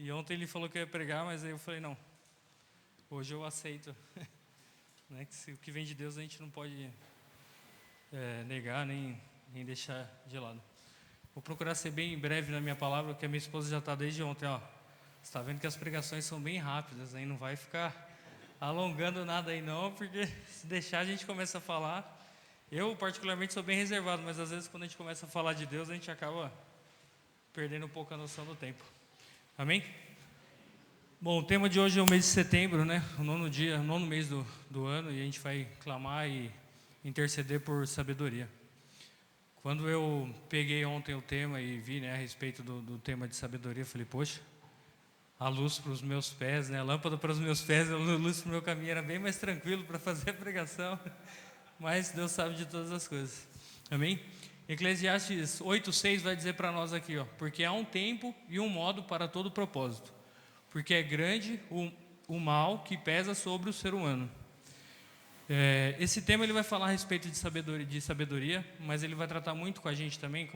E ontem ele falou que eu ia pregar, mas aí eu falei, não, hoje eu aceito. Né? Que o que vem de Deus a gente não pode negar, nem deixar de lado. Vou procurar ser bem breve na minha palavra, porque a minha esposa já está desde ontem, ó. Você está vendo que as pregações são bem rápidas, aí não vai ficar alongando nada aí não, porque se deixar a gente começa a falar. Eu particularmente sou bem reservado, mas às vezes quando a gente começa a falar de Deus, a gente acaba perdendo um pouco a noção do tempo. Amém? Bom, o tema de hoje é o mês de setembro, né? O nono mês do ano, e a gente vai clamar e interceder por sabedoria. Quando eu peguei ontem o tema e vi, né, a respeito do tema de sabedoria, eu falei, poxa, a luz para os meus pés, né, a lâmpada para os meus pés, a luz para o meu caminho, era bem mais tranquilo para fazer a pregação, mas Deus sabe de todas as coisas. Amém? Eclesiastes 8:6 vai dizer para nós aqui, ó, porque há um tempo e um modo para todo propósito, porque é grande o mal que pesa sobre o ser humano. Esse tema ele vai falar a respeito de sabedoria, mas ele vai tratar muito com a gente também, com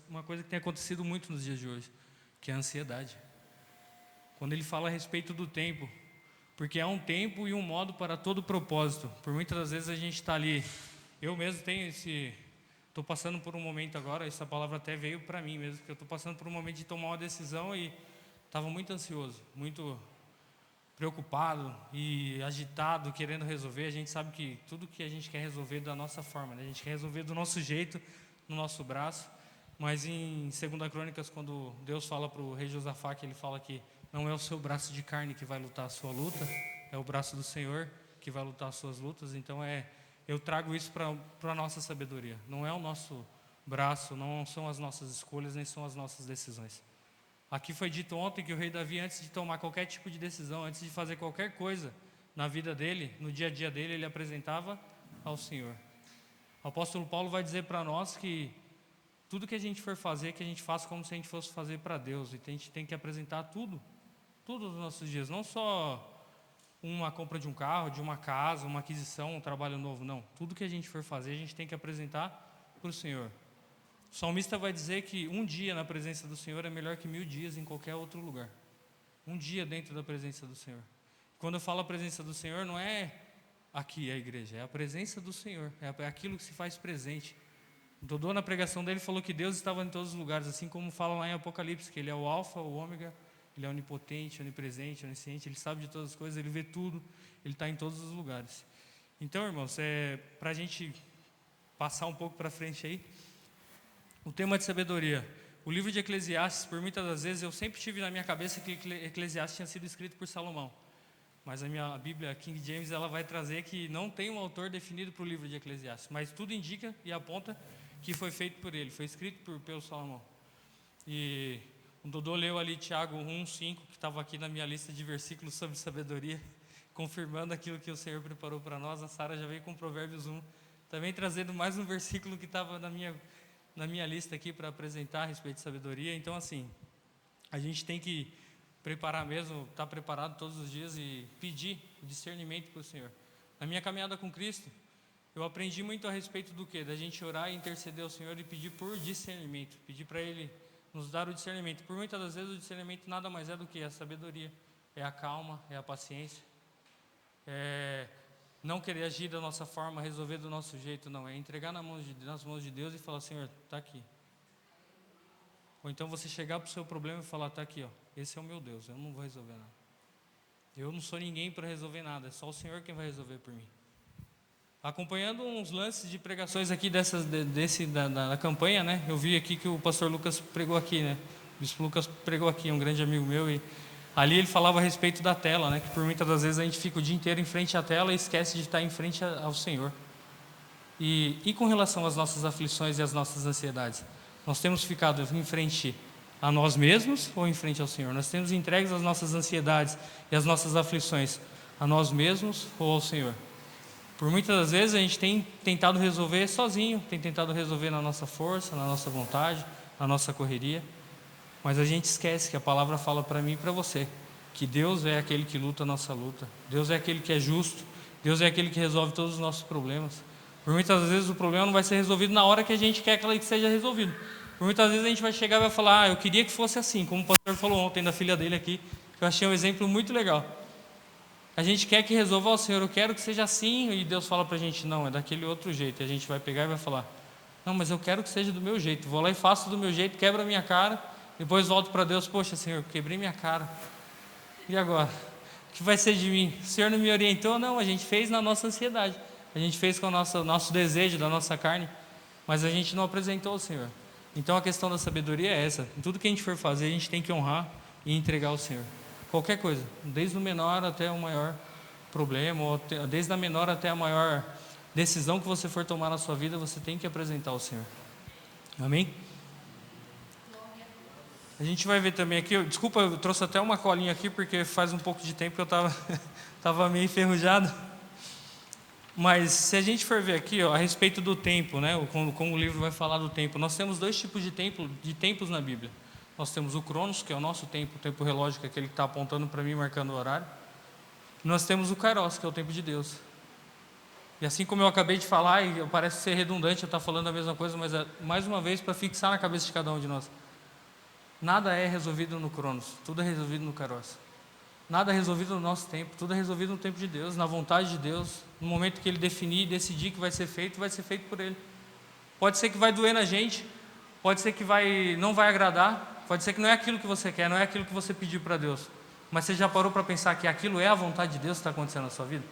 uma coisa que tem acontecido muito nos dias de hoje, que é a ansiedade. Quando ele fala a respeito do tempo, porque há um tempo e um modo para todo propósito. Por muitas das vezes a gente está ali, eu mesmo estou passando por um momento agora, essa palavra até veio para mim mesmo, que eu estou passando por um momento de tomar uma decisão e estava muito ansioso, muito preocupado e agitado, querendo resolver. A gente sabe que tudo que a gente quer resolver da nossa forma, né? A gente quer resolver do nosso jeito, no nosso braço. Mas em 2 Crônicas, quando Deus fala para o rei Josafá, que ele fala que não é o seu braço de carne que vai lutar a sua luta, é o braço do Senhor que vai lutar as suas lutas. Então eu trago isso para a nossa sabedoria. Não é o nosso braço, não são as nossas escolhas, nem são as nossas decisões. Aqui foi dito ontem que o rei Davi, antes de tomar qualquer tipo de decisão, antes de fazer qualquer coisa na vida dele, no dia a dia dele, ele apresentava ao Senhor. O apóstolo Paulo vai dizer para nós que tudo que a gente for fazer, que a gente faça como se a gente fosse fazer para Deus. E a gente tem que apresentar tudo nos nossos dias, não só uma compra de um carro, de uma casa, uma aquisição, um trabalho novo, não. Tudo que a gente for fazer, a gente tem que apresentar para o Senhor. O salmista vai dizer que um dia na presença do Senhor é melhor que 1000 dias em qualquer outro lugar. Um dia dentro da presença do Senhor. Quando eu falo a presença do Senhor, não é aqui a igreja, é a presença do Senhor, é aquilo que se faz presente. O Dodô, na pregação dele, falou que Deus estava em todos os lugares, assim como fala lá em Apocalipse, que Ele é o alfa, o ômega, Ele é onipotente, onipresente, onisciente, Ele sabe de todas as coisas, Ele vê tudo, Ele está em todos os lugares. Então, irmãos, para a gente passar um pouco para frente aí, o tema de sabedoria. O livro de Eclesiastes, por muitas das vezes, eu sempre tive na minha cabeça que Eclesiastes tinha sido escrito por Salomão. Mas a minha Bíblia, King James, ela vai trazer que não tem um autor definido para o livro de Eclesiastes. Mas tudo indica e aponta que foi feito por ele, foi escrito pelo Salomão. E o Dodô leu ali Tiago 1:5, que estava aqui na minha lista de versículos sobre sabedoria, confirmando aquilo que o Senhor preparou para nós. A Sara já veio com Provérbios 1, também trazendo mais um versículo que estava na minha lista aqui para apresentar a respeito de sabedoria. Então, assim, a gente tem que preparar mesmo, estar preparado todos os dias e pedir o discernimento para o Senhor. Na minha caminhada com Cristo, eu aprendi muito a respeito do quê? Da gente orar e interceder ao Senhor e pedir por discernimento, pedir para Ele nos dar o discernimento. Por muitas das vezes o discernimento nada mais é do que a sabedoria, é a calma, é a paciência, é não querer agir da nossa forma, resolver do nosso jeito, não. É entregar nas mãos de Deus e falar, Senhor, está aqui. Ou então você chegar para o seu problema e falar, está aqui, ó, esse é o meu Deus, eu não vou resolver nada. Eu não sou ninguém para resolver nada, é só o Senhor quem vai resolver por mim. Acompanhando uns lances de pregações aqui da campanha, né? Eu vi aqui que o pastor Lucas pregou aqui, né? O bispo Lucas pregou aqui, um grande amigo meu, e ali ele falava a respeito da tela, né? Que por muitas das vezes a gente fica o dia inteiro em frente à tela e esquece de estar em frente ao Senhor. E com relação às nossas aflições e às nossas ansiedades, nós temos ficado em frente a nós mesmos ou em frente ao Senhor? Nós temos entregues as nossas ansiedades e as nossas aflições a nós mesmos ou ao Senhor? Por muitas das vezes a gente tem tentado resolver sozinho, tem tentado resolver na nossa força, na nossa vontade, na nossa correria. Mas a gente esquece que a palavra fala para mim e para você que Deus é aquele que luta a nossa luta. Deus é aquele que é justo. Deus é aquele que resolve todos os nossos problemas. Por muitas vezes o problema não vai ser resolvido na hora que a gente quer que ele seja resolvido. Por muitas vezes a gente vai chegar e vai falar, eu queria que fosse assim, como o pastor falou ontem da filha dele aqui, que eu achei um exemplo muito legal. A gente quer que resolva, Senhor, eu quero que seja assim, e Deus fala pra gente, não, é daquele outro jeito, e a gente vai pegar e vai falar, não, mas eu quero que seja do meu jeito, vou lá e faço do meu jeito, quebro a minha cara, depois volto para Deus, poxa, Senhor, quebrei minha cara, e agora? O que vai ser de mim? O Senhor não me orientou? Não, a gente fez na nossa ansiedade, a gente fez com o nosso desejo da nossa carne, mas a gente não apresentou ao Senhor. Então a questão da sabedoria é essa, em tudo que a gente for fazer, a gente tem que honrar e entregar ao Senhor. Qualquer coisa, desde o menor até o maior problema, ou desde a menor até a maior decisão que você for tomar na sua vida, você tem que apresentar ao Senhor. Amém? A gente vai ver também aqui, desculpa, eu trouxe até uma colinha aqui, porque faz um pouco de tempo que eu estava meio enferrujado. Mas se a gente for ver aqui, ó, a respeito do tempo, né, como o livro vai falar do tempo, nós temos dois tipos de tempos na Bíblia. Nós temos o Cronos, que é o nosso tempo, o tempo relógio, que é aquele que está apontando para mim, marcando o horário. E nós temos o Kairos, que é o tempo de Deus. E assim como eu acabei de falar, e parece ser redundante eu estar falando a mesma coisa, mas é mais uma vez para fixar na cabeça de cada um de nós. Nada é resolvido no Cronos, tudo é resolvido no Kairos. Nada é resolvido no nosso tempo, tudo é resolvido no tempo de Deus, na vontade de Deus. No momento que Ele definir e decidir que vai ser feito por Ele. Pode ser que vai doer na gente, pode ser que não vai agradar, pode ser que não é aquilo que você quer, não é aquilo que você pediu para Deus. Mas você já parou para pensar que aquilo é a vontade de Deus que está acontecendo na sua vida?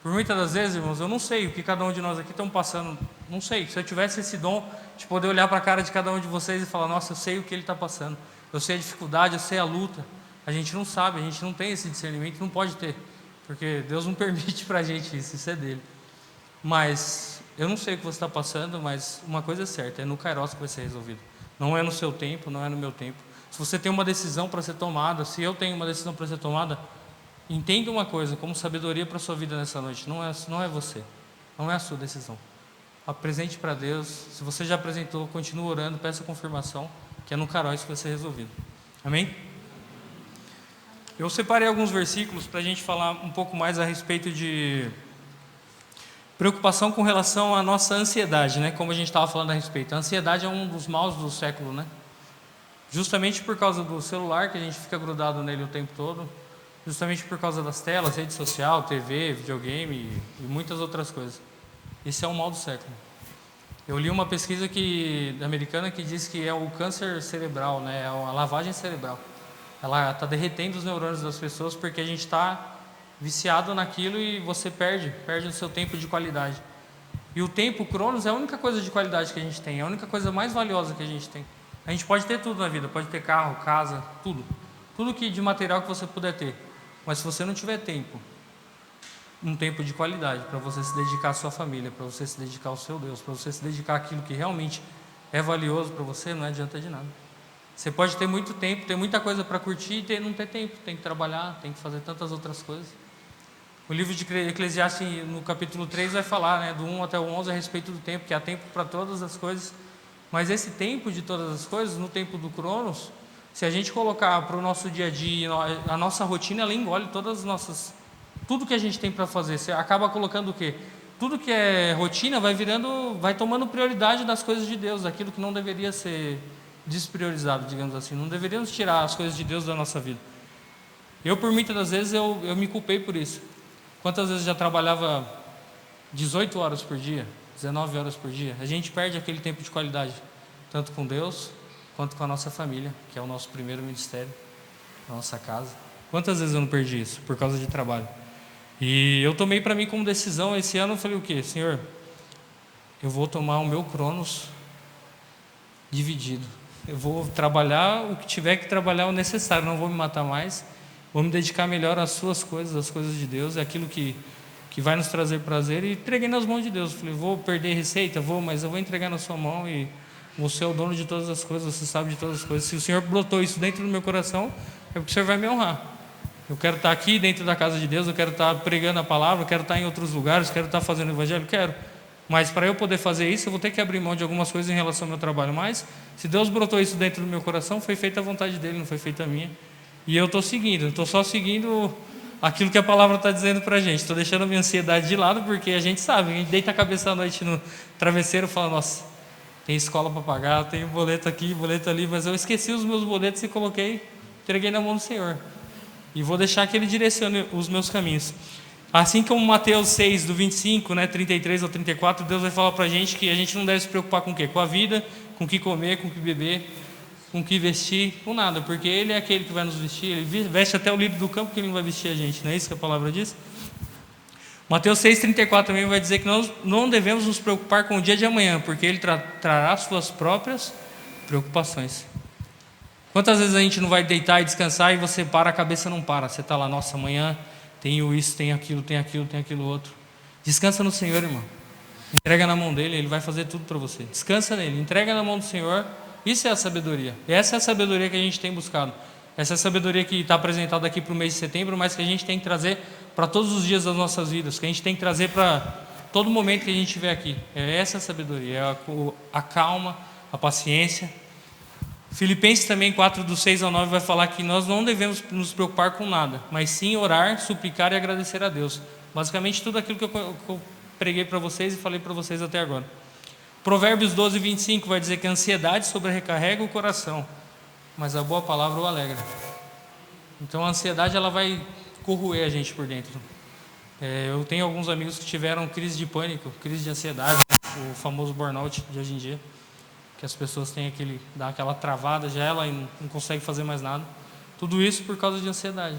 Por muitas das vezes, irmãos, eu não sei o que cada um de nós aqui estamos passando, não sei. Se eu tivesse esse dom de poder olhar para a cara de cada um de vocês e falar, nossa, eu sei o que ele está passando, eu sei a dificuldade, eu sei a luta. A gente não sabe, a gente não tem esse discernimento, não pode ter, porque Deus não permite para a gente isso é dele. Mas eu não sei o que você está passando, mas uma coisa é certa, é no Kairos que vai ser resolvido. Não é no seu tempo, não é no meu tempo. Se você tem uma decisão para ser tomada, se eu tenho uma decisão para ser tomada, entenda uma coisa, como sabedoria para a sua vida nessa noite, não é você, não é a sua decisão. Apresente para Deus, se você já apresentou, continue orando, peça confirmação, que é no Kairos que vai ser resolvido. Amém? Eu separei alguns versículos para a gente falar um pouco mais a respeito de preocupação com relação à nossa ansiedade, né? Como a gente estava falando a respeito. A ansiedade é um dos maus do século, né? Justamente por causa do celular, que a gente fica grudado nele o tempo todo, justamente por causa das telas, rede social, TV, videogame e muitas outras coisas. Esse é o mal do século. Eu li uma pesquisa americana que diz que é o câncer cerebral, né? É a lavagem cerebral. Ela está derretendo os neurônios das pessoas porque a gente está viciado naquilo e você perde o seu tempo de qualidade. E o tempo, o Cronos, é a única coisa de qualidade que a gente tem, é a única coisa mais valiosa que a gente tem. A gente pode ter tudo na vida, pode ter carro, casa, tudo que de material que você puder ter. Mas se você não tiver tempo, um tempo de qualidade para você se dedicar à sua família, para você se dedicar ao seu Deus, para você se dedicar àquilo que realmente é valioso para você, não adianta de nada. Você pode ter muito tempo, ter muita coisa para curtir e não ter tempo, tem que trabalhar, tem que fazer tantas outras coisas. O livro de Eclesiastes, no capítulo 3, vai falar, né, do 1 até o 11, a respeito do tempo, que há tempo para todas as coisas. Mas esse tempo de todas as coisas, no tempo do Cronos, se a gente colocar para o nosso dia a dia, a nossa rotina, ela engole todas as nossas... Tudo que a gente tem para fazer, você acaba colocando o quê? Tudo que é rotina vai tomando prioridade das coisas de Deus, daquilo que não deveria ser despriorizado, digamos assim. Não deveríamos tirar as coisas de Deus da nossa vida. Eu, por muitas das vezes, eu me culpei por isso. Quantas vezes já trabalhava 18 horas por dia, 19 horas por dia? A gente perde aquele tempo de qualidade, tanto com Deus, quanto com a nossa família, que é o nosso primeiro ministério, a nossa casa. Quantas vezes eu não perdi isso, por causa de trabalho? E eu tomei para mim como decisão, esse ano eu falei o quê? Senhor, eu vou tomar o meu Cronos dividido. Eu vou trabalhar o que tiver que trabalhar o necessário, não vou me matar mais, vou me dedicar melhor às suas coisas, às coisas de Deus, é aquilo que vai nos trazer prazer, e entreguei nas mãos de Deus. Falei, vou perder receita? Vou, mas eu vou entregar na sua mão e você é o dono de todas as coisas, você sabe de todas as coisas. Se o Senhor botou isso dentro do meu coração, é porque o Senhor vai me honrar. Eu quero estar aqui dentro da casa de Deus, eu quero estar pregando a palavra, eu quero estar em outros lugares, quero estar fazendo o evangelho, quero. Mas para eu poder fazer isso, eu vou ter que abrir mão de algumas coisas em relação ao meu trabalho. Mas, se Deus brotou isso dentro do meu coração, foi feita a vontade dEle, não foi feita a minha. E eu estou seguindo, estou só seguindo aquilo que a palavra está dizendo para a gente. Estou deixando a minha ansiedade de lado, porque a gente sabe, a gente deita a cabeça à noite no travesseiro e fala, nossa, tem escola para pagar, tem boleto aqui, boleto ali, mas eu esqueci os meus boletos e entreguei na mão do Senhor. E vou deixar que Ele direcione os meus caminhos. Assim como Mateus 6, do 25, 33 ao 34, Deus vai falar para a gente que a gente não deve se preocupar com o quê? Com a vida, com o que comer, com o que beber, com o que vestir, com nada, porque Ele é aquele que vai nos vestir, Ele veste até o lírio do campo, que Ele não vai vestir a gente, não é isso que a palavra diz? Mateus 6,34 também vai dizer que nós não devemos nos preocupar com o dia de amanhã, porque Ele trará suas próprias preocupações. Quantas vezes a gente não vai deitar e descansar e você para, a cabeça não para, você está lá, nossa, amanhã tenho isso, tem aquilo outro. Descansa no Senhor, irmão. Entrega na mão dEle, Ele vai fazer tudo para você. Descansa nele, entrega na mão do Senhor. Isso é a sabedoria. Essa é a sabedoria que a gente tem buscado. Essa é a sabedoria que está apresentada aqui para o mês de setembro, mas que a gente tem que trazer para todos os dias das nossas vidas, que a gente tem que trazer para todo momento que a gente estiver aqui. É essa a sabedoria, é a calma, a paciência. Filipenses também 4, do 6 ao 9, vai falar que nós não devemos nos preocupar com nada, mas sim orar, suplicar e agradecer a Deus. Basicamente tudo aquilo que eu preguei para vocês e falei para vocês até agora. Provérbios 12, 25 vai dizer que a ansiedade sobrecarrega o coração, mas a boa palavra o alegra. Então a ansiedade ela vai corroer a gente por dentro. Eu tenho alguns amigos que tiveram crise de pânico, crise de ansiedade, o famoso burnout de hoje em dia, que as pessoas têm dá aquela travada já ela e não consegue fazer mais nada. Tudo isso por causa de ansiedade.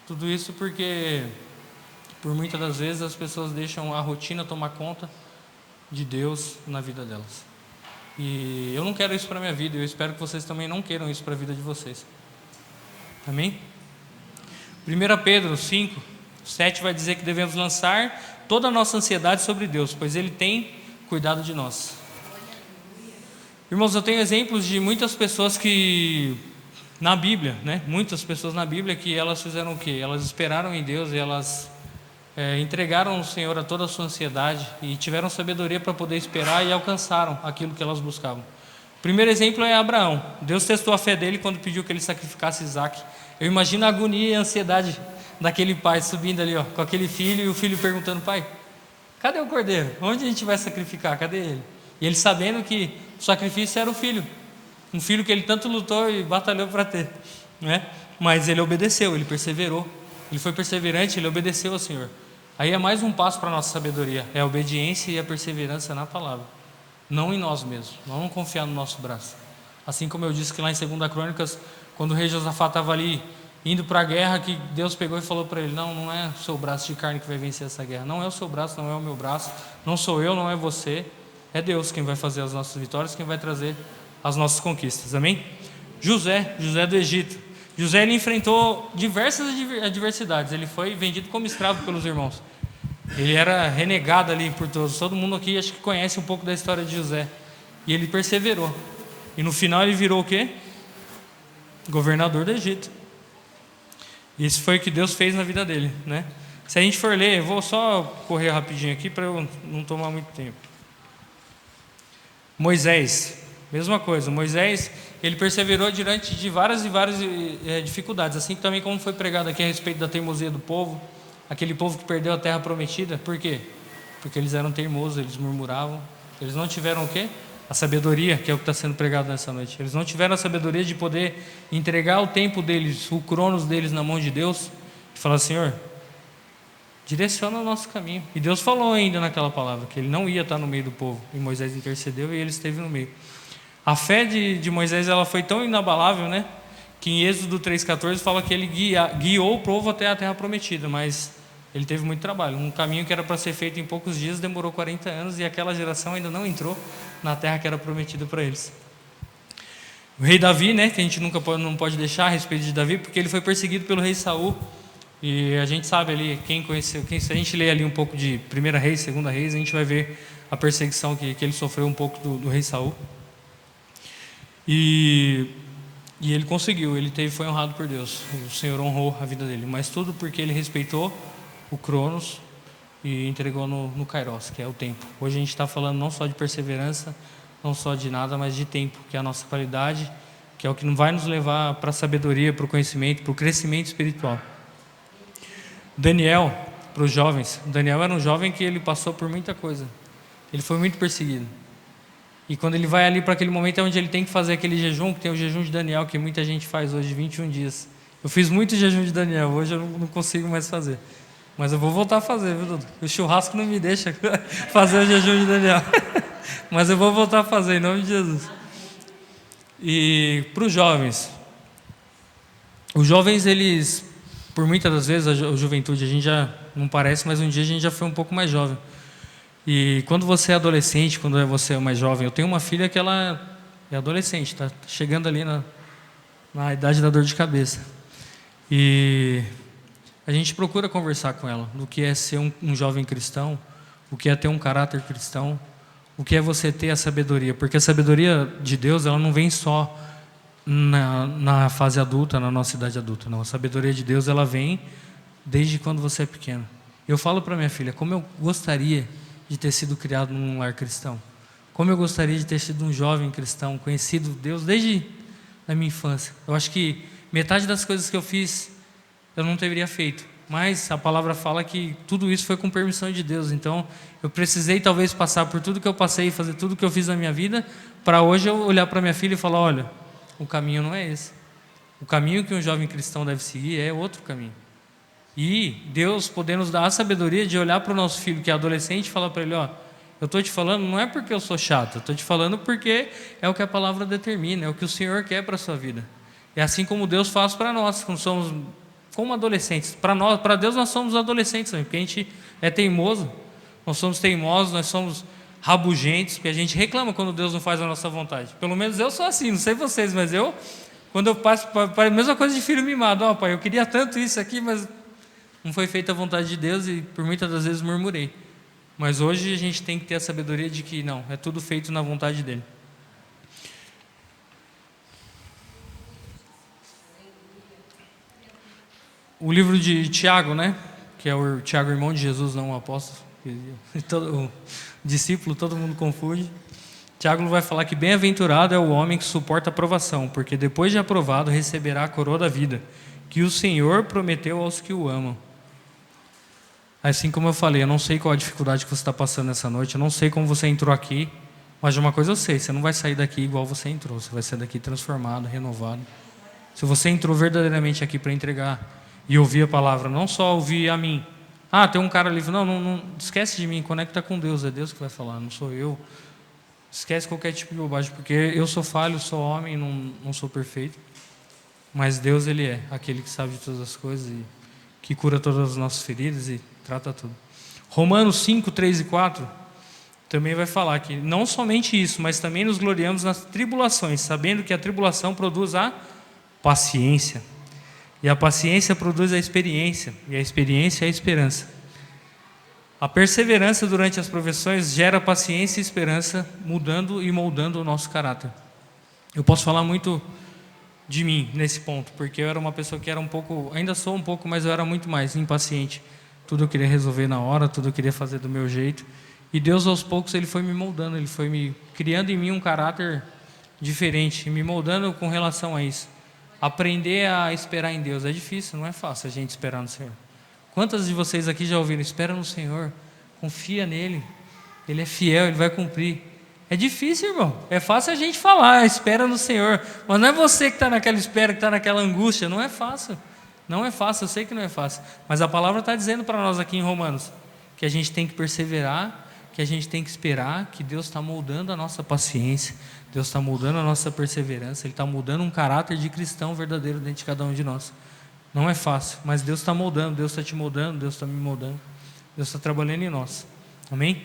Tudo isso porque, por muitas das vezes, as pessoas deixam a rotina tomar conta de Deus na vida delas. E eu não quero isso para a minha vida, eu espero que vocês também não queiram isso para a vida de vocês. Amém? 1 Pedro 5, 7 vai dizer que devemos lançar toda a nossa ansiedade sobre Deus, pois Ele tem cuidado de nós. Irmãos, eu tenho exemplos de muitas pessoas que, na Bíblia, muitas pessoas na Bíblia que elas fizeram o quê? Elas esperaram em Deus e elas entregaram ao Senhor a toda a sua ansiedade e tiveram sabedoria para poder esperar e alcançaram aquilo que elas buscavam. O primeiro exemplo é Abraão. Deus testou a fé dele quando pediu que ele sacrificasse Isaac. Eu imagino a agonia e a ansiedade daquele pai subindo ali, com aquele filho, e o filho perguntando: pai, cadê o cordeiro? Onde a gente vai sacrificar? Cadê ele? E ele sabendo que o sacrifício era o filho, um filho que ele tanto lutou e batalhou para ter, mas ele obedeceu, ele perseverou, ele foi perseverante, ele obedeceu ao Senhor. Aí é mais um passo para a nossa sabedoria, é a obediência e a perseverança na palavra, não em nós mesmos, não confiar no nosso braço. Assim como eu disse que lá em 2 Crônicas, quando o rei Josafá estava ali indo para a guerra, que Deus pegou e falou para ele: não é o seu braço de carne que vai vencer essa guerra, não é o seu braço, não é o meu braço, não sou eu, não é você, é Deus quem vai fazer as nossas vitórias, quem vai trazer as nossas conquistas. Amém? José do Egito. José ele enfrentou diversas adversidades. Ele foi vendido como escravo pelos irmãos. Ele era renegado ali por todos. Todo mundo aqui acho que conhece um pouco da história de José. E ele perseverou. E no final ele virou o quê? Governador do Egito. Isso foi o que Deus fez na vida dele, Se a gente for ler, eu vou só correr rapidinho aqui para eu não tomar muito tempo. Moisés, mesma coisa. Moisés, ele perseverou diante de várias dificuldades, assim também como foi pregado aqui a respeito da teimosia do povo, aquele povo que perdeu a terra prometida. Por quê? Porque eles eram teimosos, eles murmuravam, eles não tiveram o quê? A sabedoria, que é o que está sendo pregado nessa noite. Eles não tiveram a sabedoria de poder entregar o tempo deles, o cronos deles na mão de Deus e falar: Senhor, direciona o nosso caminho. E Deus falou ainda naquela palavra que Ele não ia estar no meio do povo. E Moisés intercedeu e ele esteve no meio. A fé de Moisés ela foi tão inabalável, que em Êxodo 3,14 fala que ele guiou o povo até a terra prometida, mas ele teve muito trabalho. Um caminho que era para ser feito em poucos dias demorou 40 anos e aquela geração ainda não entrou na terra que era prometida para eles. O rei Davi, que a gente não pode deixar a respeito de Davi, porque ele foi perseguido pelo rei Saul. E a gente sabe ali, se a gente ler ali um pouco de 1 Reis, 2 Reis, a gente vai ver a perseguição que ele sofreu um pouco do rei Saul. E ele conseguiu, foi honrado por Deus. O Senhor honrou a vida dele, mas tudo porque ele respeitou o Cronos e entregou no Kairos, que é o tempo. Hoje a gente está falando não só de perseverança, não só de nada, mas de tempo, que é a nossa qualidade, que é o que vai nos levar para a sabedoria, para o conhecimento, para o crescimento espiritual. Daniel, para os jovens. Daniel era um jovem que ele passou por muita coisa. Ele foi muito perseguido. E quando ele vai ali para aquele momento é onde ele tem que fazer aquele jejum, que tem o jejum de Daniel, que muita gente faz hoje, 21 dias. Eu fiz muito jejum de Daniel, hoje eu não consigo mais fazer. Mas eu vou voltar a fazer, viu, Dudu? O churrasco não me deixa fazer o jejum de Daniel. Mas eu vou voltar a fazer, em nome de Jesus. E para os jovens, eles, por muitas das vezes, a juventude, a gente já não parece, mas um dia a gente já foi um pouco mais jovem. E quando você é adolescente, quando você é mais jovem, eu tenho uma filha que ela é adolescente, está chegando ali na idade da dor de cabeça. E a gente procura conversar com ela do que é ser um jovem cristão, o que é ter um caráter cristão, o que é você ter a sabedoria, porque a sabedoria de Deus, ela não vem só na fase adulta, na nossa idade adulta, não. A sabedoria de Deus, ela vem desde quando você é pequeno. Eu falo para minha filha, como eu gostaria de ter sido criado num lar cristão, como eu gostaria de ter sido um jovem cristão, conhecido Deus desde a minha infância. Eu acho que metade das coisas que eu fiz, eu não teria feito, mas a palavra fala que tudo isso foi com permissão de Deus. Então eu precisei talvez passar por tudo que eu passei, fazer tudo que eu fiz na minha vida, para hoje eu olhar para minha filha e falar, olha, o caminho não é esse, o caminho que um jovem cristão deve seguir é outro caminho. E Deus poder nos dar a sabedoria de olhar para o nosso filho que é adolescente e falar para ele, ó, eu estou te falando não é porque eu sou chato, eu estou te falando porque é o que a palavra determina, é o que o Senhor quer para a sua vida. É assim como Deus faz para nós, quando somos como adolescentes. Para Deus nós somos adolescentes também, porque a gente é teimoso, nós somos teimosos, nós somos rabugentos, porque a gente reclama quando Deus não faz a nossa vontade. Pelo menos eu sou assim, não sei vocês, mas eu, quando eu passo para a mesma coisa de filho mimado, ó pai, eu queria tanto isso aqui, mas não foi feita a vontade de Deus e por muitas das vezes murmurei. Mas hoje a gente tem que ter a sabedoria de que não, é tudo feito na vontade dele. O livro de Tiago, né? Que é o Tiago, irmão de Jesus, não o apóstolo. O discípulo, todo mundo confunde. Tiago vai falar que bem-aventurado é o homem que suporta a provação, porque depois de aprovado receberá a coroa da vida, que o Senhor prometeu aos que o amam. Assim como eu falei, eu não sei qual a dificuldade que você está passando essa noite, eu não sei como você entrou aqui, mas de uma coisa eu sei, você não vai sair daqui igual você entrou, você vai sair daqui transformado, renovado. Se você entrou verdadeiramente aqui para entregar e ouvir a palavra, não só ouvir a mim. Ah, tem um cara ali, não esquece de mim, conecta com Deus, é Deus que vai falar, não sou eu. Esquece qualquer tipo de bobagem, porque eu sou falho, sou homem, não sou perfeito. Mas Deus, Ele é aquele que sabe de todas as coisas e que cura todas as nossas feridas e trata tudo. Romanos 5, 3 e 4 também vai falar que não somente isso, mas também nos gloriamos nas tribulações, sabendo que a tribulação produz a paciência. E a paciência produz a experiência, e a experiência é a esperança. A perseverança durante as provações gera paciência e esperança, mudando e moldando o nosso caráter. Eu posso falar muito de mim nesse ponto, porque eu era uma pessoa que era um pouco, ainda sou um pouco, mas eu era muito mais impaciente. Tudo eu queria resolver na hora, tudo eu queria fazer do meu jeito. E Deus, aos poucos, Ele foi me moldando, Ele foi me criando em mim um caráter diferente, me moldando com relação a isso. Aprender a esperar em Deus é difícil, não é fácil a gente esperar no Senhor. Quantas de vocês aqui já ouviram? Espera no Senhor, confia nele, Ele é fiel, Ele vai cumprir. É difícil, irmão. É fácil a gente falar, espera no Senhor, mas não é você que está naquela espera, que está naquela angústia. Não é fácil. Não é fácil, eu sei que não é fácil. Mas a palavra está dizendo para nós aqui em Romanos que a gente tem que perseverar, que a gente tem que esperar, que Deus está moldando a nossa paciência, Deus está moldando a nossa perseverança, Ele está moldando um caráter de cristão verdadeiro dentro de cada um de nós. Não é fácil, mas Deus está moldando, Deus está te moldando, Deus está me moldando, Deus está trabalhando em nós. Amém?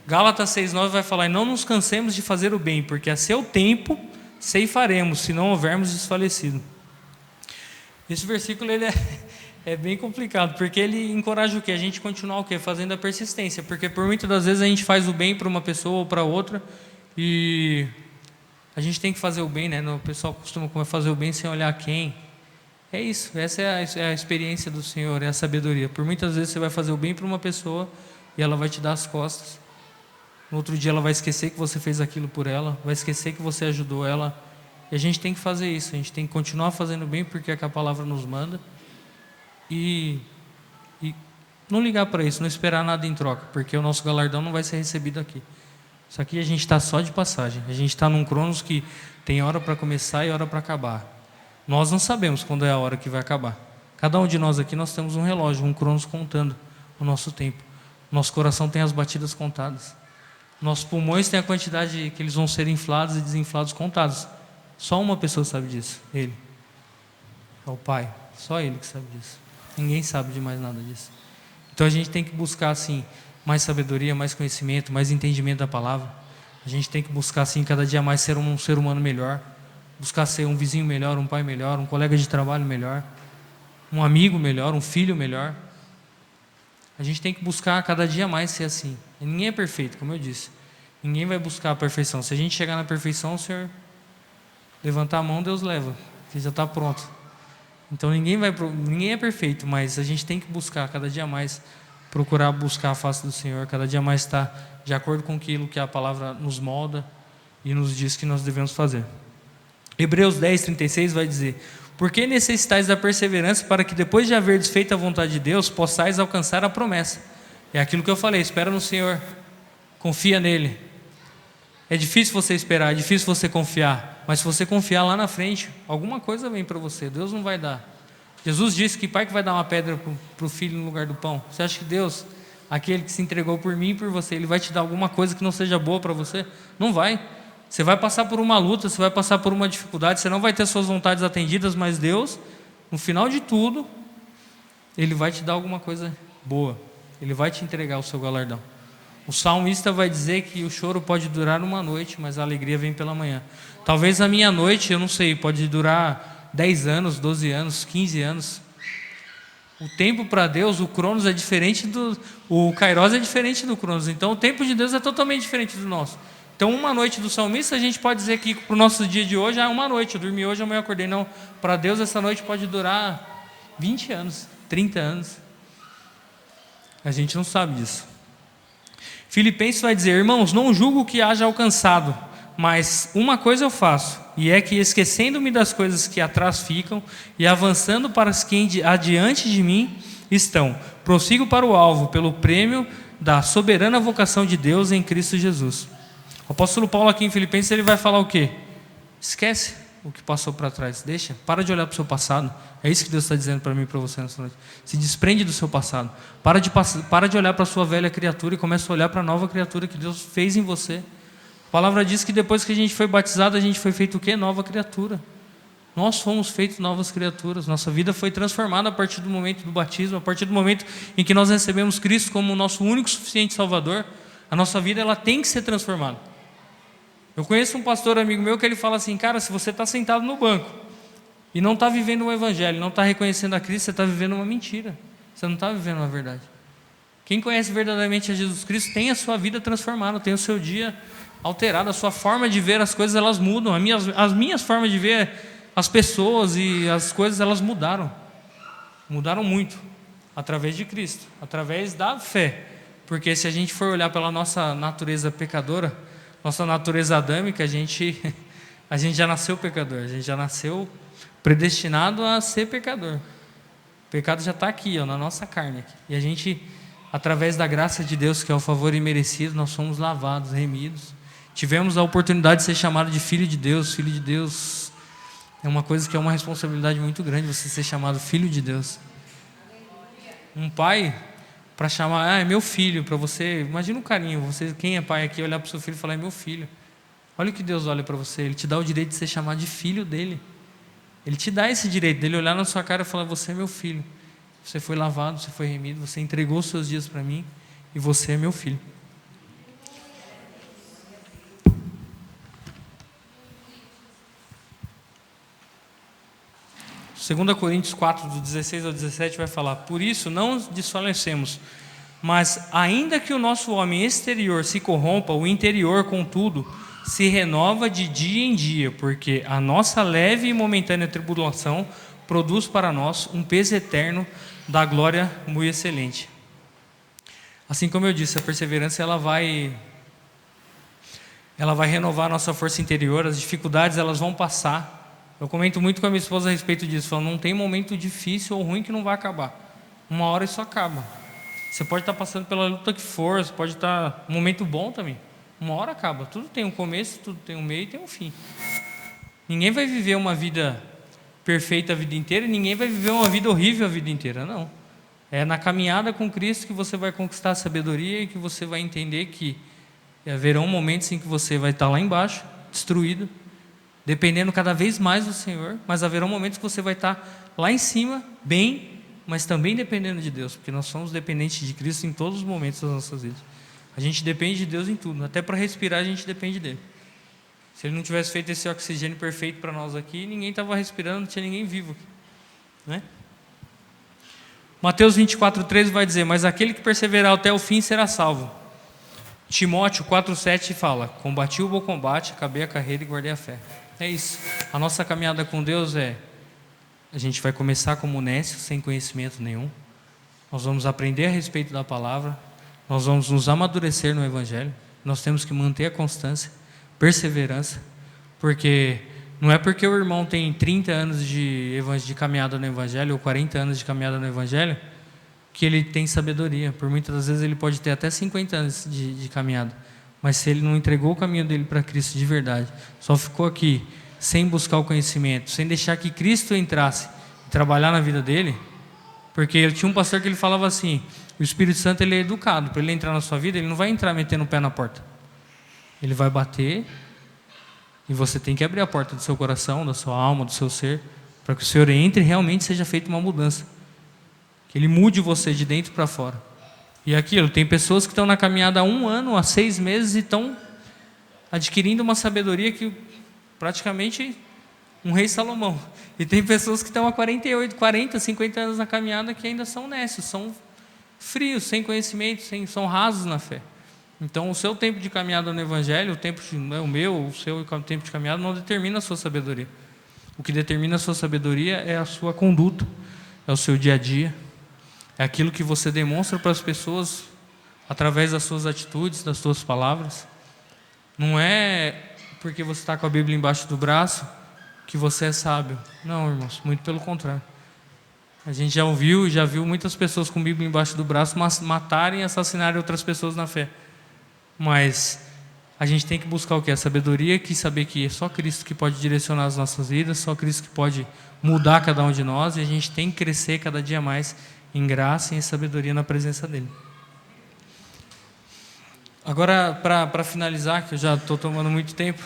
Gálatas 6,9 vai falar: e não nos cansemos de fazer o bem, porque a seu tempo ceifaremos, se não houvermos desfalecido. Esse versículo ele é bem complicado, porque ele encoraja o quê? A gente continuar o quê? Fazendo a persistência, porque por muitas das vezes a gente faz o bem para uma pessoa ou para outra, e a gente tem que fazer o bem, né? O pessoal costuma fazer o bem sem olhar quem. É isso, essa é a experiência do Senhor, é a sabedoria. Por muitas vezes você vai fazer o bem para uma pessoa e ela vai te dar as costas. No outro dia ela vai esquecer que você fez aquilo por ela, vai esquecer que você ajudou ela. E a gente tem que fazer isso, a gente tem que continuar fazendo bem porque é que a palavra nos manda. E não ligar para isso, não esperar nada em troca, porque o nosso galardão não vai ser recebido aqui. Isso aqui a gente está só de passagem. A gente está num Cronos que tem hora para começar e hora para acabar. Nós não sabemos quando é a hora que vai acabar. Cada um de nós aqui, nós temos um relógio, um Cronos contando o nosso tempo. Nosso coração tem as batidas contadas. Nossos pulmões têm a quantidade que eles vão ser inflados e desinflados contados. Só uma pessoa sabe disso, Ele. É o Pai. Só Ele que sabe disso. Ninguém sabe de mais nada disso. Então a gente tem que buscar assim mais sabedoria, mais conhecimento, mais entendimento da palavra. A gente tem que buscar assim cada dia mais ser um ser humano melhor, buscar ser um vizinho melhor, um pai melhor, um colega de trabalho melhor, um amigo melhor, um filho melhor. A gente tem que buscar cada dia mais ser assim. E ninguém é perfeito, como eu disse. Ninguém vai buscar a perfeição. Se a gente chegar na perfeição, o Senhor levantar a mão, Deus leva, que já está pronto. Então ninguém é perfeito, mas a gente tem que buscar cada dia mais, procurar buscar a face do Senhor, cada dia mais estar de acordo com aquilo que a palavra nos molda e nos diz que nós devemos fazer. Hebreus 10:36 vai dizer: por que necessitais da perseverança, para que depois de haver desfeito a vontade de Deus, possais alcançar a promessa? É aquilo que eu falei, espera no Senhor, confia nele. É difícil você esperar, é difícil você confiar, mas se você confiar lá na frente, alguma coisa vem para você, Deus não vai dar. Jesus disse que pai que vai dar uma pedra para o filho no lugar do pão? Você acha que Deus, aquele que se entregou por mim e por você, Ele vai te dar alguma coisa que não seja boa para você? Não vai. Você vai passar por uma luta, você vai passar por uma dificuldade, você não vai ter suas vontades atendidas, mas Deus, no final de tudo, Ele vai te dar alguma coisa boa. Ele vai te entregar o seu galardão. O salmista vai dizer que o choro pode durar uma noite, mas a alegria vem pela manhã. Talvez a minha noite, eu não sei, pode durar 10 anos, 12 anos, 15 anos. O tempo para Deus, o Cronos é diferente o Kairos é diferente do Cronos. Então o tempo de Deus é totalmente diferente do nosso. Então uma noite do salmista, a gente pode dizer que para o nosso dia de hoje, uma noite, eu dormi hoje, amanhã eu acordei. Não, para Deus essa noite pode durar 20 anos, 30 anos. A gente não sabe disso. Filipenses vai dizer: irmãos, não julgo o que haja alcançado, mas uma coisa eu faço, e é que, esquecendo-me das coisas que atrás ficam e avançando para as que adiante de mim estão, prossigo para o alvo, pelo prêmio da soberana vocação de Deus em Cristo Jesus. O apóstolo Paulo aqui em Filipenses, ele vai falar o quê? Esquece o que passou para trás, deixa, para de olhar para o seu passado. É isso que Deus está dizendo para mim e para você nessa noite. Se desprende do seu passado, para de olhar para a sua velha criatura e começa a olhar para a nova criatura que Deus fez em você. A palavra diz que depois que a gente foi batizado, a gente foi feito o quê? Nova criatura. Nós fomos feitos novas criaturas. Nossa vida foi transformada a partir do momento do batismo, a partir do momento em que nós recebemos Cristo como o nosso único e suficiente Salvador. A nossa vida, ela tem que ser transformada. Eu conheço um pastor amigo meu que ele fala assim: cara, se você está sentado no banco e não está vivendo o evangelho, não está reconhecendo a Cristo, você está vivendo uma mentira. Você não está vivendo uma verdade. Quem conhece verdadeiramente a Jesus Cristo tem a sua vida transformada, tem o seu dia alterado, a sua forma de ver as coisas, elas mudam. As minhas formas de ver as pessoas e as coisas, elas mudaram muito, através de Cristo, através da fé. Porque se a gente for olhar pela nossa natureza pecadora, nossa natureza adâmica, a gente já nasceu pecador, a gente já nasceu predestinado a ser pecador. O pecado já está aqui, na nossa carne aqui. E a gente, através da graça de Deus, que é o favor imerecido, nós somos lavados, remidos. Tivemos a oportunidade de ser chamado de filho de Deus. Filho de Deus é uma coisa que é uma responsabilidade muito grande, você ser chamado filho de Deus. Um pai, para chamar, é meu filho, para você, imagina um carinho, você, quem é pai aqui, olhar para o seu filho e falar: é meu filho. Olha o que Deus olha para você, Ele te dá o direito de ser chamado de filho dele. Ele te dá esse direito dele olhar na sua cara e falar: você é meu filho, você foi lavado, você foi remido, você entregou os seus dias para mim e você é meu filho. Segunda Coríntios 4, do 16 ao 17 vai falar: por isso não desfalecemos, mas ainda que o nosso homem exterior se corrompa, o interior, contudo, se renova de dia em dia, porque a nossa leve e momentânea tribulação produz para nós um peso eterno da glória muito excelente. Assim como eu disse, a perseverança ela vai renovar a nossa força interior. As dificuldades elas vão passar. Eu comento muito com a minha esposa a respeito disso, falando: não tem momento difícil ou ruim que não vai acabar. Uma hora isso acaba. Você pode estar passando pela luta que for, você pode estar um momento bom também. Um Uma hora acaba. Tudo tem um começo, tudo tem um meio e tem um fim. Ninguém vai viver uma vida perfeita a vida inteira e ninguém vai viver uma vida horrível a vida inteira, não. É na caminhada com Cristo que você vai conquistar a sabedoria e que você vai entender que haverão momentos em que você vai estar lá embaixo, destruído, dependendo cada vez mais do Senhor, mas haverão momentos que você vai estar lá em cima, bem, mas também dependendo de Deus, porque nós somos dependentes de Cristo em todos os momentos das nossas vidas. A gente depende de Deus em tudo, até para respirar a gente depende dele. Se ele não tivesse feito esse oxigênio perfeito para nós aqui, ninguém estava respirando, não tinha ninguém vivo aqui, né? Mateus 24:13 vai dizer: mas aquele que perseverar até o fim será salvo. Timóteo 4:7 fala: combati o bom combate, acabei a carreira e guardei a fé. É isso. A nossa caminhada com Deus a gente vai começar como nécio, sem conhecimento nenhum. Nós vamos aprender a respeito da palavra. Nós vamos nos amadurecer no Evangelho. Nós temos que manter a constância, perseverança, porque não é porque o irmão tem 30 anos de caminhada no Evangelho ou 40 anos de caminhada no Evangelho que ele tem sabedoria. Por muitas das vezes ele pode ter até 50 anos de caminhada, mas se ele não entregou o caminho dele para Cristo de verdade, só ficou aqui sem buscar o conhecimento, sem deixar que Cristo entrasse e trabalhar na vida dele, porque eu tinha um pastor que ele falava assim: o Espírito Santo ele é educado, para ele entrar na sua vida ele não vai entrar metendo o pé na porta, ele vai bater e você tem que abrir a porta do seu coração, da sua alma, do seu ser, para que o Senhor entre e realmente seja feita uma mudança, que ele mude você de dentro para fora. E aquilo, tem pessoas que estão na caminhada há 1 ano, há 6 meses e estão adquirindo uma sabedoria que praticamente um rei Salomão. E tem pessoas que estão há 48, 40, 50 anos na caminhada que ainda são nécios, são frios, sem conhecimento, são rasos na fé. Então o seu tempo de caminhada no Evangelho, o meu, o seu tempo de caminhada não determina a sua sabedoria. O que determina a sua sabedoria é a sua conduta, é o seu dia a dia, é aquilo que você demonstra para as pessoas através das suas atitudes, das suas palavras. Não é porque você está com a Bíblia embaixo do braço que você é sábio. Não, irmãos, muito pelo contrário. A gente já viu muitas pessoas com a Bíblia embaixo do braço matarem e assassinarem outras pessoas na fé. Mas a gente tem que buscar o quê? A sabedoria, que saber que é só Cristo que pode direcionar as nossas vidas, só Cristo que pode mudar cada um de nós, e a gente tem que crescer cada dia mais em graça e em sabedoria na presença dele. Agora, para finalizar, que eu já estou tomando muito tempo,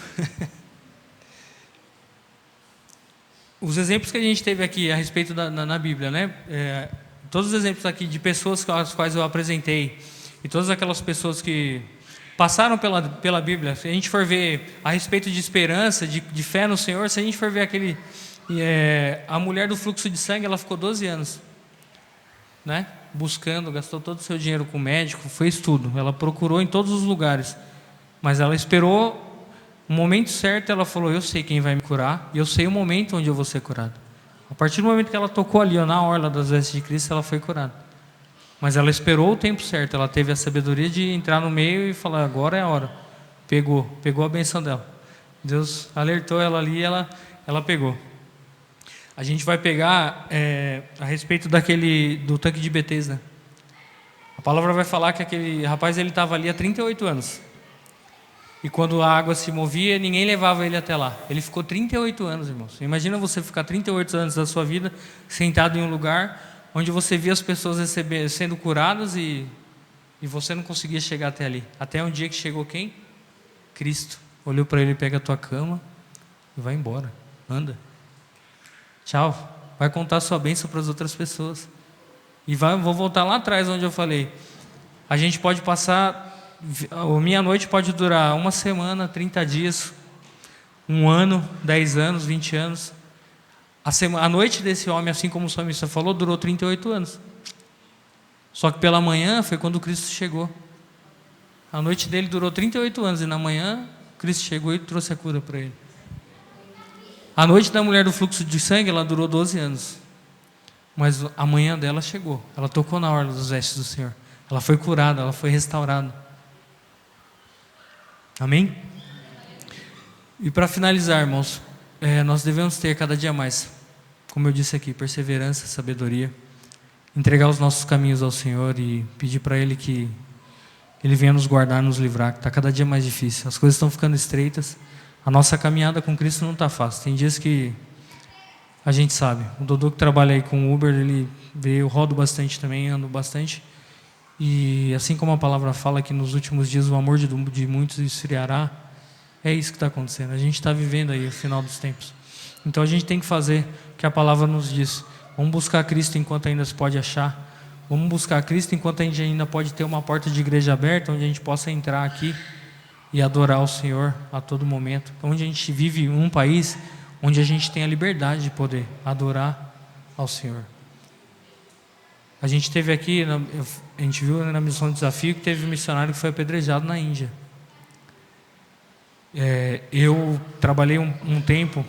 os exemplos que a gente teve aqui a respeito na Bíblia, né? Todos os exemplos aqui de pessoas com as quais eu apresentei, e todas aquelas pessoas que passaram pela Bíblia, se a gente for ver a respeito de esperança, de fé no Senhor, se a gente for ver a mulher do fluxo de sangue, ela ficou 12 anos, né? Buscando, gastou todo o seu dinheiro com o médico, fez tudo, ela procurou em todos os lugares, mas ela esperou o momento certo. Ela falou: eu sei quem vai me curar, e eu sei o momento onde eu vou ser curado. A partir do momento que ela tocou ali, na orla das vestes de Cristo, ela foi curada. Mas ela esperou o tempo certo, ela teve a sabedoria de entrar no meio e falar: agora é a hora. Pegou a benção dela. Deus alertou ela ali e ela pegou. A gente vai pegar a respeito do tanque de Betesda. A palavra vai falar que aquele rapaz ele estava ali há 38 anos. E quando a água se movia, ninguém levava ele até lá. Ele ficou 38 anos, irmãos. Imagina você ficar 38 anos da sua vida sentado em um lugar onde você via as pessoas sendo curadas e você não conseguia chegar até ali. Até um dia que chegou quem? Cristo. Olhou para ele: pega a tua cama e vai embora. Anda. Tchau. Vai contar a sua bênção para as outras pessoas. E vou voltar lá atrás onde eu falei. A gente pode passar, a minha noite pode durar 1 semana, 30 dias, 1 ano, 10 anos, 20 anos. A noite desse homem, assim como o salmista falou, durou 38 anos. Só que pela manhã foi quando Cristo chegou. A noite dele durou 38 anos e na manhã Cristo chegou e trouxe a cura para ele. A noite da mulher do fluxo de sangue, ela durou 12 anos. Mas a manhã dela chegou. Ela tocou na orla dos vestes do Senhor. Ela foi curada, ela foi restaurada. Amém? E para finalizar, irmãos, nós devemos ter cada dia mais, como eu disse aqui, perseverança, sabedoria, entregar os nossos caminhos ao Senhor e pedir para Ele que Ele venha nos guardar, nos livrar, que está cada dia mais difícil. As coisas estão ficando estreitas. A nossa caminhada com Cristo não está fácil. Tem dias que a gente sabe. O Dodô que trabalha aí com Uber, ele vê, eu rodo bastante também, ando bastante. E assim como a palavra fala que nos últimos dias o amor de muitos esfriará, é isso que está acontecendo. A gente está vivendo aí o final dos tempos. Então a gente tem que fazer o que a palavra nos diz. Vamos buscar Cristo enquanto ainda se pode achar. Vamos buscar Cristo enquanto a gente ainda pode ter uma porta de igreja aberta, onde a gente possa entrar aqui e adorar o Senhor a todo momento. Onde a gente vive em um país onde a gente tem a liberdade de poder adorar ao Senhor. A gente teve aqui, a gente viu na missão do desafio que teve um missionário que foi apedrejado na Índia. Eu trabalhei um tempo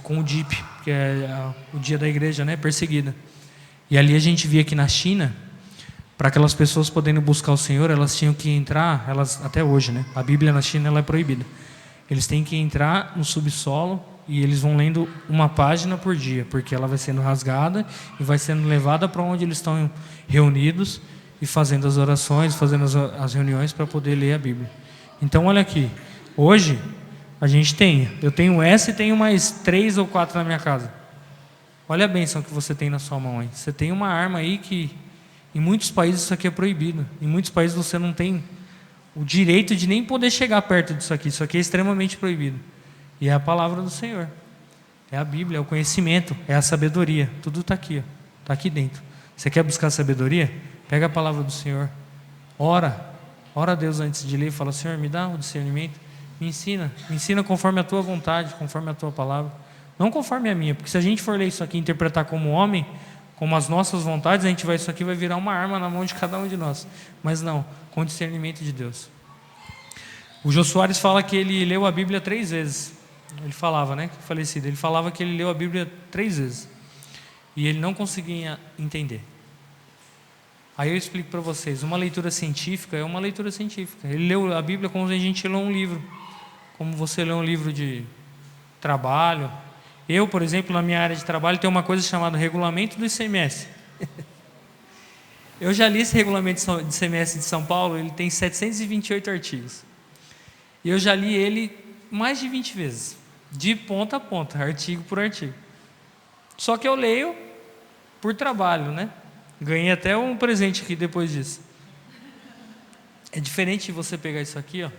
com o DIP, que é o dia da igreja, né, perseguida. E ali a gente via que na China, para aquelas pessoas poderem buscar o Senhor, elas tinham que entrar, até hoje, né, a Bíblia na China ela é proibida. Eles têm que entrar no subsolo e eles vão lendo uma página por dia, porque ela vai sendo rasgada e vai sendo levada para onde eles estão reunidos e fazendo as orações, fazendo as reuniões para poder ler a Bíblia. Então, olha aqui, hoje a gente eu tenho essa e tenho mais 3 ou 4 na minha casa. Olha a bênção que você tem na sua mão aí. Você tem uma arma aí que em muitos países isso aqui é proibido. Em muitos países você não tem o direito de nem poder chegar perto disso aqui. Isso aqui é extremamente proibido. E é a palavra do Senhor. É a Bíblia, é o conhecimento, é a sabedoria. Tudo está aqui, está aqui dentro. Você quer buscar sabedoria? Pega a palavra do Senhor. Ora a Deus antes de ler e fala: Senhor, me dá o discernimento. Me ensina conforme a tua vontade, conforme a tua palavra. Não conforme a minha, porque se a gente for ler isso aqui e interpretar como homem, como as nossas vontades, isso aqui vai virar uma arma na mão de cada um de nós. Mas não, com discernimento de Deus. O Jô Soares fala que ele leu a Bíblia 3 vezes. Ele falava, né, que falecido, ele falava que ele leu a Bíblia 3 vezes. E ele não conseguia entender. Aí eu explico para vocês, uma leitura científica é uma leitura científica. Ele leu a Bíblia como a gente lê um livro. Como você lê um livro de trabalho. Eu, por exemplo, na minha área de trabalho, tenho uma coisa chamada Regulamento do ICMS. Eu já li esse Regulamento do ICMS de São Paulo, ele tem 728 artigos. E eu já li ele mais de 20 vezes, de ponta a ponta, artigo por artigo. Só que eu leio por trabalho, né? Ganhei até um presente aqui depois disso. É diferente de você pegar isso aqui, ó,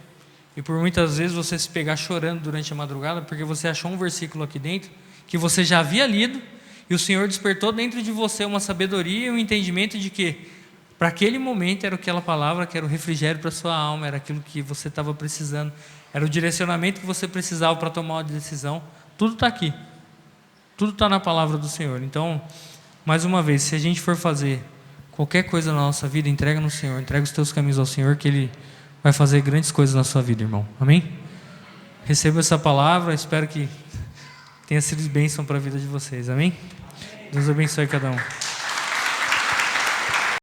e por muitas vezes você se pegar chorando durante a madrugada, porque você achou um versículo aqui dentro que você já havia lido, e o Senhor despertou dentro de você uma sabedoria e um entendimento de que, para aquele momento, era aquela palavra que era o refrigério para a sua alma, era aquilo que você estava precisando, era o direcionamento que você precisava para tomar uma decisão. Tudo está aqui, tudo está na palavra do Senhor. Então, mais uma vez, se a gente for fazer qualquer coisa na nossa vida, entrega no Senhor, entrega os teus caminhos ao Senhor, que Ele vai fazer grandes coisas na sua vida, irmão. Amém? Receba essa palavra, espero que tenha sido bênção para a vida de vocês. Amém? Deus abençoe cada um.